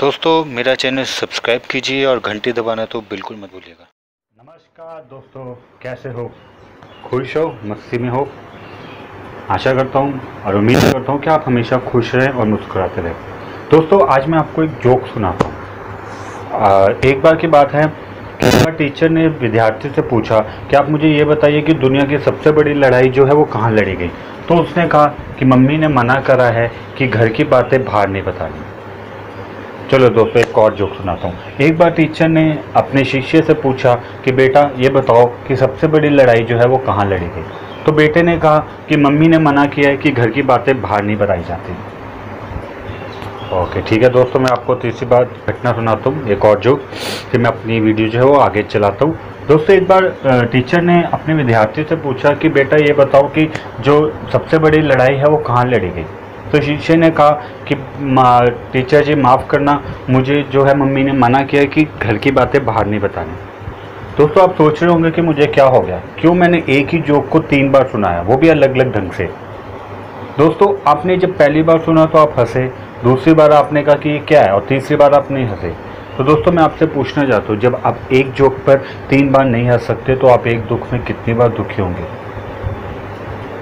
दोस्तों मेरा channel subscribe कीजिए और घंटी दबाना तो बिल्कुल मत भूलिएगा। नमस्कार दोस्तों, कैसे हो? खुश हो, मस्ती में हो? आशा करता हूँ और उम्मीद करता हूँ कि आप हमेशा खुश रहें और मुस्कुराते रहें। दोस्तों आज मैं आपको एक जोक सुनाता हूँ। एक बार की बात है कि एक बार टीचर ने विद्यार्थी से पूछा कि आप मुझे ये बताइए कि दुनिया की सबसे बड़ी लड़ाई जो है वो कहाँ लड़ी गई। तो उसने कहा कि मम्मी ने मना करा है कि घर की बातें बाहर नहीं बतानी। चलो दोस्तों एक और जोक सुनाता हूँ। एक बार टीचर ने अपने शिष्य से पूछा कि बेटा ये बताओ कि सबसे बड़ी लड़ाई जो है वो कहाँ लड़ी गई। तो बेटे ने कहा कि मम्मी ने मना किया है कि घर की बातें बाहर नहीं बताई जाती। ओके ठीक है दोस्तों, मैं आपको तीसरी बार घटना सुनाता हूँ, एक और जोक, फिर मैं अपनी वीडियो जो है वो आगे चलाता हूँ। दोस्तों एक बार टीचर ने अपने विद्यार्थी से पूछा कि बेटा ये बताओ कि जो सबसे बड़ी लड़ाई है वो कहाँ लड़ी गई। तो शिष्य ने कहा कि टीचर जी माफ़ करना, मुझे जो है मम्मी ने मना किया कि घर की बातें बाहर नहीं बतानी। दोस्तों आप सोच रहे होंगे कि मुझे क्या हो गया, क्यों मैंने एक ही जोक को 3 बार सुनाया, वो भी अलग अलग ढंग से। दोस्तों आपने जब पहली बार सुना तो आप हंसे, दूसरी बार आपने कहा कि ये क्या है, और तीसरी बार आप नहीं हंसे। तो दोस्तों मैं आपसे पूछना चाहता हूँ, जब आप एक जोक पर 3 बार नहीं हंस सकते तो आप एक दुख में कितनी बार दुखी होंगे?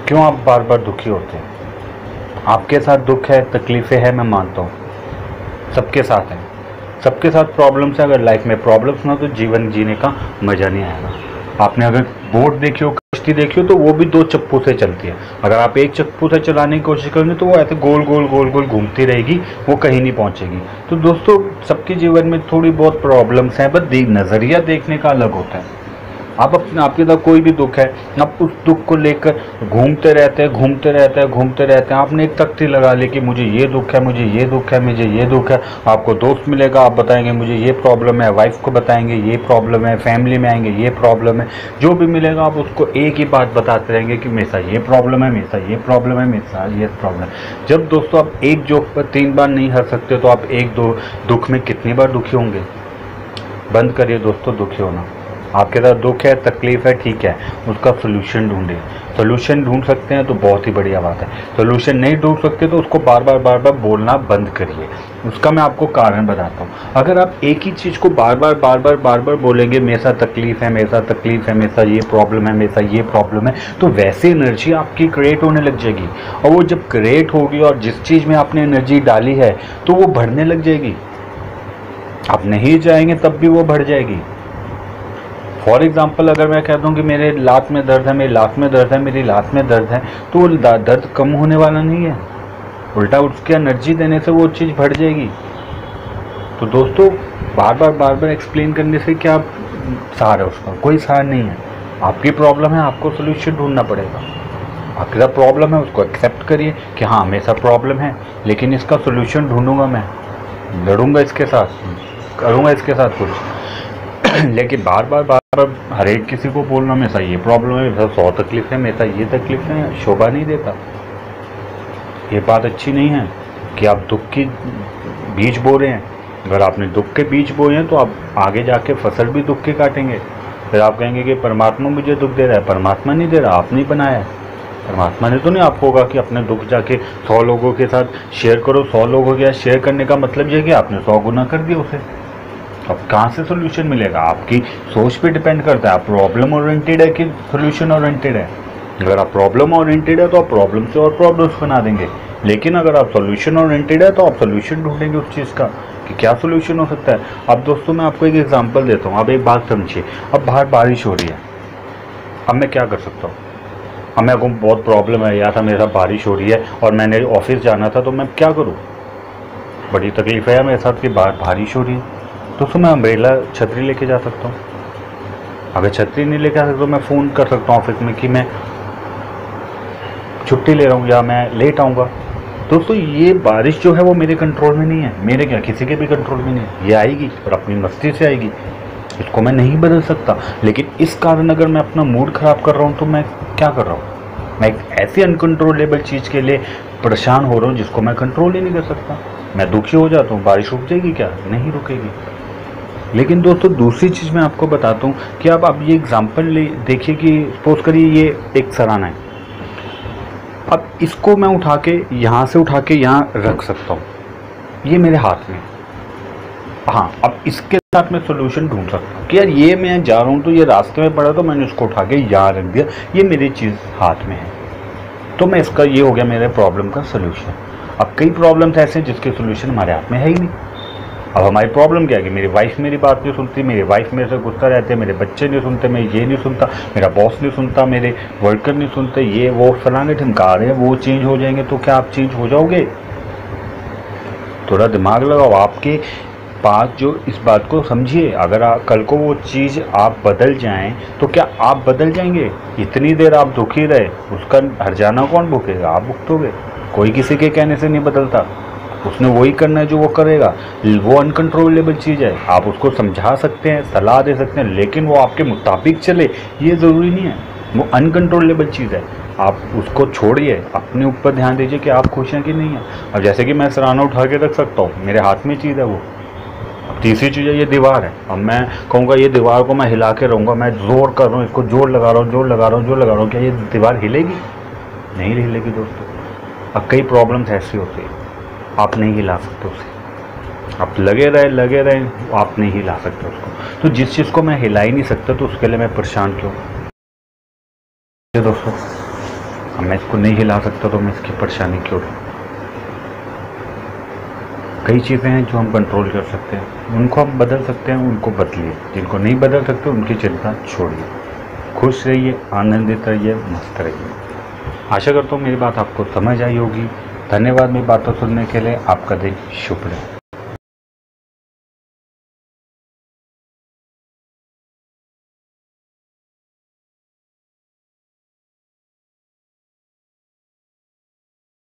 क्यों आप बार बार दुखी होते हैं? आपके साथ दुख है, तकलीफ़ें हैं, मैं मानता हूँ, सबके साथ हैं, सबके साथ प्रॉब्लम्स है। अगर लाइफ में प्रॉब्लम्स ना तो जीवन जीने का मज़ा नहीं आएगा। आपने अगर बोट देखी हो, कश्ती देखी हो, तो वो भी 2 चप्पू से चलती है। अगर आप एक चप्पू से चलाने की कोशिश करेंगे तो वो ऐसे गोल गोल गोल गोल घूमती रहेगी, वो कहीं नहीं पहुँचेगी। तो दोस्तों सबके जीवन में थोड़ी बहुत प्रॉब्लम्स हैं, बस नज़रिया देखने का अलग होता है। आप अपने आपके साथ कोई भी दुख है, आप उस दुख को लेकर घूमते रहते हैं, घूमते रहते हैं, घूमते रहते हैं। आपने एक तख्ती लगा ली कि मुझे ये दुख है, मुझे ये दुख है, मुझे ये दुख है। आपको दोस्त मिलेगा, आप बताएंगे मुझे ये प्रॉब्लम है, वाइफ को बताएंगे ये प्रॉब्लम है, फैमिली में आएंगे ये प्रॉब्लम है। जो भी मिलेगा आप उसको एक ही बात बताते रहेंगे कि मेरे साथ ये प्रॉब्लम है, मेरे साथ ये प्रॉब्लम है, मेरे साथ ये प्रॉब्लम है। जब दोस्तों आप एक जोक पर 3 बार नहीं हंस सकते तो आप एक दो दुख में कितनी बार दुखी होंगे? बंद करिए दोस्तों दुखी होना। आपके साथ दुख है, तकलीफ है, ठीक है, उसका सोल्यूशन ढूंढिए। सोल्यूशन ढूंढ सकते हैं तो बहुत ही बढ़िया बात है। सोल्यूशन नहीं ढूंढ सकते तो उसको बार बार बोलना बंद करिए। उसका मैं आपको कारण बताता हूँ। अगर आप एक ही चीज़ को बार बार बोलेंगे, मेरे साथ तकलीफ है, मेरे साथ तकलीफ है, मेरे साथ ये प्रॉब्लम है, मेरे साथ ये प्रॉब्लम है, तो वैसी एनर्जी आपकी क्रिएट होने लग जाएगी। और वो जब क्रिएट होगी और जिस चीज़ में आपने एनर्जी डाली है तो वो बढ़ने लग जाएगी। आप नहीं जाएंगे तब भी वो बढ़ जाएगी। फॉर एग्ज़ाम्पल अगर मैं कह दूँ कि मेरे लात में दर्द है, मेरी लात में दर्द है, मेरी लात में दर्द है, तो वो दर्द कम होने वाला नहीं है, उल्टा उसकी एनर्जी देने से वो चीज़ बढ़ जाएगी। तो दोस्तों बार बार एक्सप्लेन करने से क्या सार है? उसका कोई सार नहीं है। आपकी प्रॉब्लम है, आपको सोल्यूशन ढूंढना पड़ेगा। आपके साथ प्रॉब्लम है, उसको एक्सेप्ट करिए कि हाँ मेरे साथ प्रॉब्लम है, लेकिन इसका सोल्यूशन ढूंढूंगा मैं, लड़ूंगा इसके साथ, करूँगा इसके साथ कुछ। लेकिन बार बार हर एक किसी को बोलना मेरे साथ ये प्रॉब्लम है, मेरे साथ 100 तकलीफ है, मेरे साथ ये तकलीफ है, शोभा नहीं देता। ये बात अच्छी नहीं है कि आप दुख की बीज बो रहे हैं। अगर आपने दुख के बीज बोए हैं तो आप आगे जाके फसल भी दुख के काटेंगे। फिर आप कहेंगे कि परमात्मा मुझे दुख दे रहा है। परमात्मा नहीं दे रहा, आपने बनाया है। परमात्मा ने तो नहीं आपको होगा कि अपने दुख जाके 100 लोगों के साथ शेयर करो। 100 लोगों के साथ शेयर करने का मतलब ये कि आपने 100 गुना कर दिया उसे। अब कहाँ से सोल्यूशन मिलेगा? आपकी सोच पे डिपेंड करता है। आप प्रॉब्लम ओरिएंटेड है कि सोल्यूशन ओरिएंटेड है। अगर आप प्रॉब्लम ओरिएंटेड है तो आप प्रॉब्लम से और प्रॉब्लम्स बना देंगे, लेकिन अगर आप सोल्यूशन ओरिएंटेड है तो आप सोल्यूशन ढूंढेंगे उस चीज़ का कि क्या सोल्यूशन हो सकता है। अब दोस्तों मैं आपको एक एग्जांपल देता हूँ, आप एक बात समझिए। अब बाहर बारिश हो रही है, अब मैं क्या कर सकता हूँ? अब मेरे को बहुत प्रॉब्लम है यार, मेरे साथ बारिश हो रही है और मैंने ऑफिस जाना था, तो मैं क्या करूँ? बड़ी तकलीफ है मेरे साथ कि बाहर बारिश हो रही है। दोस्तों मैं अम्ब्रेला छतरी लेके जा सकता हूँ। अगर छतरी नहीं लेके आ सकता तो मैं फ़ोन कर सकता हूँ ऑफिस में कि मैं छुट्टी ले रहा हूँ या मैं लेट आऊँगा। दोस्तों ये बारिश जो है वो मेरे कंट्रोल में नहीं है, मेरे क्या किसी के भी कंट्रोल में नहीं है। ये आएगी और अपनी मस्ती से आएगी, इसको मैं नहीं बदल सकता। लेकिन इस कारण अगर मैं अपना मूड ख़राब कर रहा हूँ तो मैं क्या कर रहा हूँ? मैं एक ऐसी अनकंट्रोलेबल चीज़ के लिए परेशान हो रहा हूँ जिसको मैं कंट्रोल ही नहीं कर सकता। मैं दुखी हो जाता हूँ, बारिश रुक जाएगी क्या? नहीं रुकेगी। लेकिन दोस्तों दूसरी चीज़ मैं आपको बताता हूँ कि आप ये एग्जाम्पल देखिए कि सपोज करिए ये एक सराहना है। अब इसको मैं उठा के यहाँ से उठा के यहाँ रख सकता हूँ, ये मेरे हाथ में। हाँ, अब इसके साथ मैं सोल्यूशन ढूंढ सकता हूँ कि यार ये मैं जा रहा हूँ तो ये रास्ते में पड़ा तो मैंने उसको उठा के यहाँ रख दिया, ये मेरी चीज़ हाथ में है, तो मैं इसका, ये हो गया मेरे प्रॉब्लम का सोल्यूशन। अब कई प्रॉब्लम्स ऐसे हैं जिसके सोल्यूशन हमारे हाथ में है ही नहीं। अब हमारी प्रॉब्लम क्या है कि मेरी वाइफ मेरी बात नहीं सुनती, मेरी वाइफ मेरे से गुस्सा रहते हैं, मेरे बच्चे नहीं सुनते, मैं ये नहीं सुनता, मेरा बॉस नहीं सुनता, मेरे वर्कर नहीं सुनते, ये वो फलाने ढिमका रहे हैं, वो चेंज हो जाएंगे। तो क्या आप चेंज हो जाओगे? थोड़ा दिमाग लगाओ, आपके पास जो इस बात को समझिए, अगर कल को वो चीज़ आप बदल जाएं तो क्या आप बदल जाएंगे? इतनी देर आप दुखी रहे, उसका हर्जाना कौन भुगतेगा? आप भुगतोगे। कोई किसी के कहने से नहीं बदलता, उसने वही करना है जो वो करेगा। वो अनकंट्रोलेबल चीज़ है, आप उसको समझा सकते हैं, सलाह दे सकते हैं, लेकिन वो आपके मुताबिक चले ये ज़रूरी नहीं है। वो अनकंट्रोलेबल चीज़ है, आप उसको छोड़िए, अपने ऊपर ध्यान दीजिए कि आप खुश हैं कि नहीं हैं। अब जैसे कि मैं सराहना उठा के रख सकता हूँ, मेरे हाथ में चीज़ है वो। अब तीसरी चीज़ है ये दीवार है। अब मैं कहूँगा ये दीवार को मैं हिला के रहूँगा, मैं जोर कर रहा हूँ, इसको जोर लगा रहा हूँ, जोर लगा रहा हूँ, जोर लगा रहा हूँ, क्या ये दीवार हिलेगी? नहीं हिलेगी दोस्तों। अब कई प्रॉब्लम्स ऐसी होती है, आप नहीं हिला सकते उसे, आप लगे रहे, आप नहीं हिला सकते उसको। तो जिस चीज़ को मैं हिला ही नहीं सकता तो उसके लिए मैं परेशान क्यों दोस्तों? अब मैं इसको नहीं हिला सकता तो मैं इसकी परेशानी क्यों? कई चीज़ें हैं जो हम कंट्रोल कर सकते हैं, उनको हम बदल सकते हैं, उनको बदलिए। जिनको नहीं बदल सकते उनकी चिंता छोड़िए। खुश रहिए, आनंदित रहिए, मस्त रहिए। आशा करता हूँ मेरी बात आपको समझ आई होगी। धन्यवाद मेरी बातों सुनने के लिए। आपका दिन शुभ रहे।